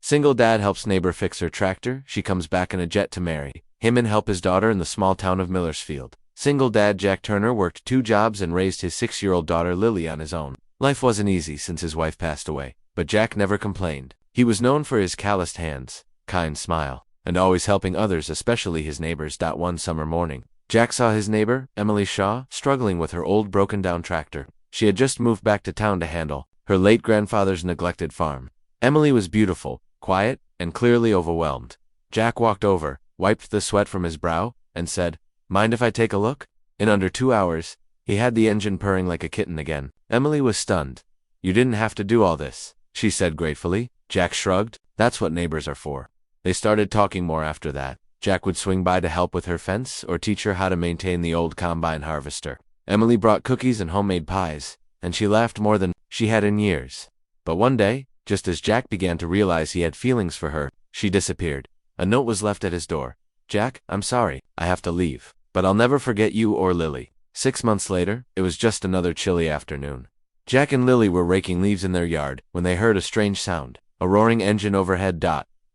Single dad helps neighbor fix her tractor. She comes back in a jet to marry him and help his daughter in the small town of Millersfield. Single dad Jack Turner worked 2 jobs and raised his 6-year-old daughter Lily on his own. Life wasn't easy since his wife passed away, but Jack never complained. He was known for his calloused hands, kind smile, and always helping others, especially his neighbors. One summer morning, Jack saw his neighbor, Emily Shaw, struggling with her old broken-down tractor. She had just moved back to town to handle her late grandfather's neglected farm. Emily was beautiful, quiet, and clearly overwhelmed. Jack walked over, wiped the sweat from his brow, and said, "Mind if I take a look?" In under 2 hours, he had the engine purring like a kitten again. Emily was stunned. "You didn't have to do all this," she said gratefully. Jack shrugged. "That's what neighbors are for." They started talking more after that. Jack would swing by to help with her fence or teach her how to maintain the old combine harvester. Emily brought cookies and homemade pies, and she laughed more than she had in years. But one day, just as Jack began to realize he had feelings for her, she disappeared. A note was left at his door. "Jack, I'm sorry, I have to leave, but I'll never forget you or Lily." 6 months later, it was just another chilly afternoon. Jack and Lily were raking leaves in their yard when they heard a strange sound, a roaring engine overhead.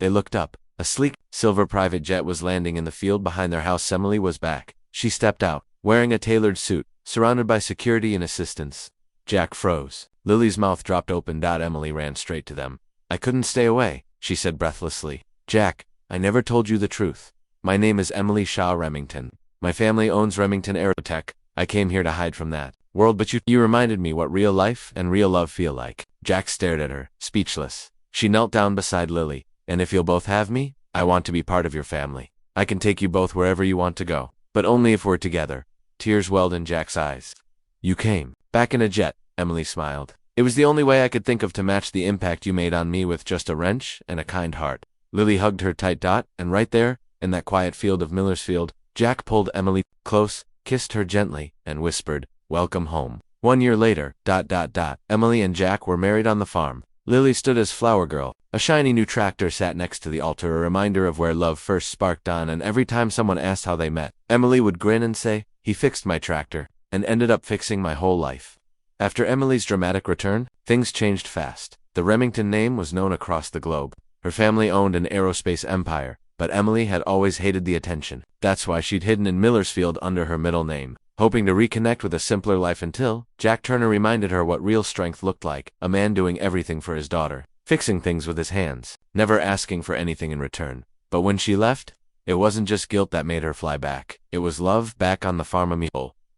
They looked up. A sleek, silver private jet was landing in the field behind their house. Emily was back. She stepped out, wearing a tailored suit, surrounded by security and assistants. Jack froze. Lily's mouth dropped open. Emily ran straight to them. "I couldn't stay away," she said breathlessly. "Jack, I never told you the truth. My name is Emily Shaw Remington. My family owns Remington Aerotech. I came here to hide from that world, but you reminded me what real life and real love feel like." Jack stared at her, speechless. She knelt down beside Lily. "And if you'll both have me, I want to be part of your family. I can take you both wherever you want to go, but only if we're together." Tears welled in Jack's eyes. "You came back in a jet," Emily smiled. "It was the only way I could think of to match the impact you made on me with just a wrench and a kind heart." Lily hugged her tight. And right there, in that quiet field of Millersfield, Jack pulled Emily close, kissed her gently, and whispered, "Welcome home." 1 year later, Emily and Jack were married on the farm. Lily stood as flower girl. A shiny new tractor sat next to the altar, a reminder of where love first sparked. And every time someone asked how they met, Emily would grin and say, "He fixed my tractor, and ended up fixing my whole life." After Emily's dramatic return, things changed fast. The Remington name was known across the globe. Her family owned an aerospace empire, but Emily had always hated the attention. That's why she'd hidden in Millersfield under her middle name, hoping to reconnect with a simpler life until Jack Turner reminded her what real strength looked like, a man doing everything for his daughter, fixing things with his hands, never asking for anything in return. But when she left, it wasn't just guilt that made her fly back. It was love back on the farm. Emily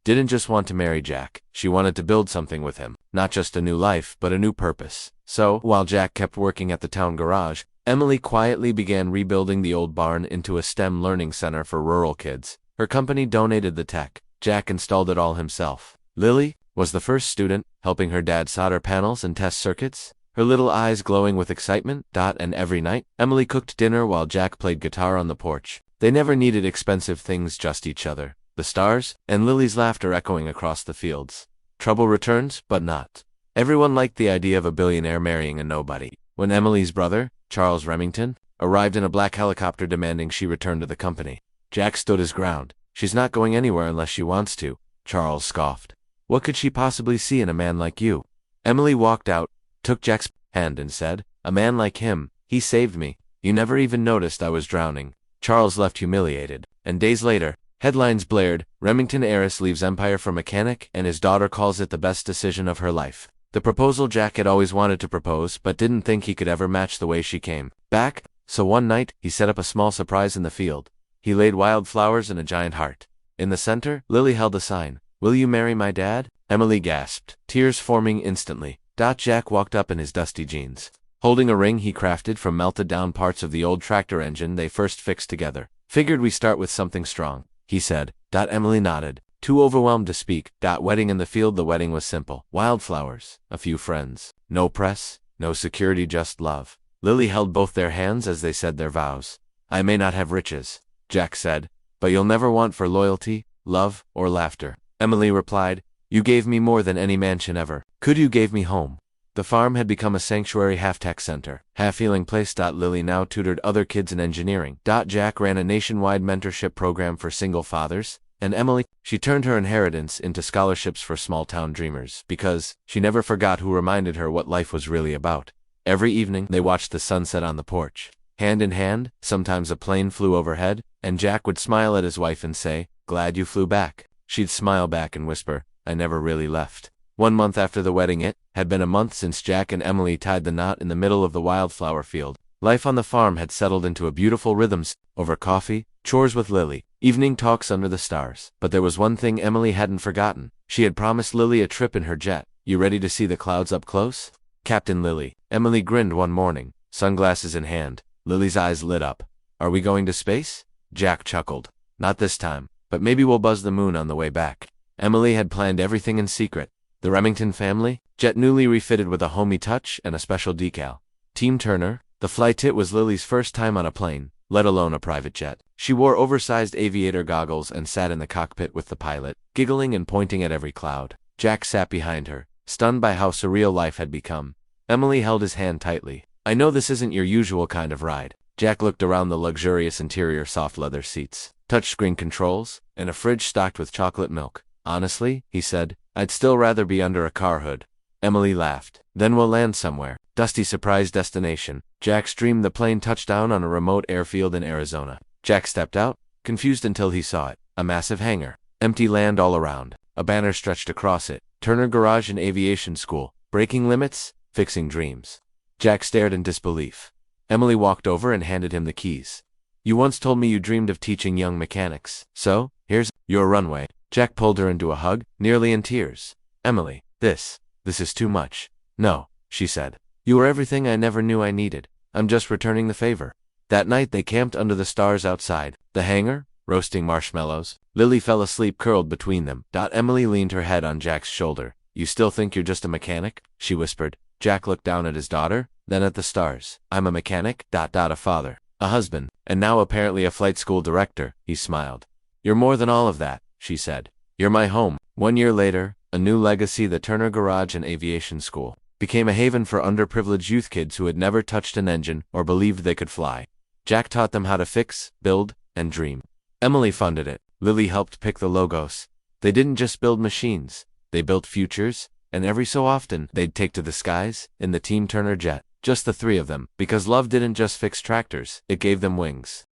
didn't just want to marry Jack. She wanted to build something with him, not just a new life, but a new purpose. So, while Jack kept working at the town garage, Emily quietly began rebuilding the old barn into a STEM learning center for rural kids. Her company donated the tech. Jack installed it all himself. Lily was the first student, helping her dad solder panels and test circuits, her little eyes glowing with excitement. And every night, Emily cooked dinner while Jack played guitar on the porch. They never needed expensive things, just each other, the stars, and Lily's laughter echoing across the fields. Trouble returns, but not. Everyone liked the idea of a billionaire marrying a nobody. When Emily's brother, Charles Remington, arrived in a black helicopter demanding she return to the company, Jack stood his ground. "She's not going anywhere unless she wants to," Charles scoffed. "What could she possibly see in a man like you?" Emily walked out, took Jack's hand and said, "A man like him, he saved me. You never even noticed I was drowning." Charles left humiliated, and days later, headlines blared, "Remington heiress leaves empire for mechanic and his daughter calls it the best decision of her life." The proposal Jack had always wanted to propose but didn't think he could ever match the way she came back, so one night, he set up a small surprise in the field. He laid wildflowers and a giant heart. In the center, Lily held a sign, "Will you marry my dad?" Emily gasped, tears forming instantly. Jack walked up in his dusty jeans, holding a ring he crafted from melted down parts of the old tractor engine they first fixed together. "Figured we start with something strong," he said. Emily nodded, too overwhelmed to speak. Wedding in the field. The wedding was simple. Wildflowers, a few friends. No press, no security, just love. Lily held both their hands as they said their vows. "I may not have riches," Jack said, "but you'll never want for loyalty, love, or laughter." Emily replied, "You gave me more than any mansion ever could. You gave me home." The farm had become a sanctuary, half-tech center, half-healing place. Lily now tutored other kids in engineering. Jack ran a nationwide mentorship program for single fathers. And Emily, she turned her inheritance into scholarships for small-town dreamers, because she never forgot who reminded her what life was really about. Every evening, they watched the sunset on the porch. Hand in hand, sometimes a plane flew overhead, and Jack would smile at his wife and say, "Glad you flew back." She'd smile back and whisper, "I never really left." 1 month after the wedding, it had been a month since Jack and Emily tied the knot in the middle of the wildflower field. Life on the farm had settled into a beautiful rhythm, over coffee, chores with Lily, evening talks under the stars. But there was one thing Emily hadn't forgotten. She had promised Lily a trip in her jet. "You ready to see the clouds up close?" Captain Lily. Emily grinned one morning, sunglasses in hand. Lily's eyes lit up. "Are we going to space?" Jack chuckled. "Not this time, but maybe we'll buzz the moon on the way back." Emily had planned everything in secret. The Remington family, jet newly refitted with a homey touch and a special decal. Team Turner. The flight. It was Lily's first time on a plane, let alone a private jet. She wore oversized aviator goggles and sat in the cockpit with the pilot, giggling and pointing at every cloud. Jack sat behind her, stunned by how surreal life had become. Emily held his hand tightly. "I know this isn't your usual kind of ride." Jack looked around the luxurious interior, soft leather seats, touchscreen controls, and a fridge stocked with chocolate milk. "Honestly," he said, "I'd still rather be under a car hood." Emily laughed. "Then we'll land somewhere." Dusty surprise destination. Jack streamed the plane touchdown on a remote airfield in Arizona. Jack stepped out, confused until he saw it. A massive hangar. Empty land all around. A banner stretched across it. Turner Garage and Aviation School. Breaking limits, fixing dreams. Jack stared in disbelief. Emily walked over and handed him the keys. "You once told me you dreamed of teaching young mechanics. So, here's your runway." Jack pulled her into a hug, nearly in tears. "Emily, this is too much." "No," she said. "You are everything I never knew I needed. I'm just returning the favor." That night they camped under the stars outside the hangar, roasting marshmallows. Lily fell asleep curled between them. Emily leaned her head on Jack's shoulder. "You still think you're just a mechanic?" she whispered. Jack looked down at his daughter, then at the stars. "I'm a mechanic, a father, a husband, and now apparently a flight school director," he smiled. "You're more than all of that," she said. "You're my home." 1 year later, a new legacy, the Turner Garage and Aviation School, became a haven for underprivileged youth kids who had never touched an engine or believed they could fly. Jack taught them how to fix, build, and dream. Emily funded it. Lily helped pick the logos. They didn't just build machines. They built futures, and every so often, they'd take to the skies in the Team Turner jet. Just the three of them, because love didn't just fix tractors, it gave them wings.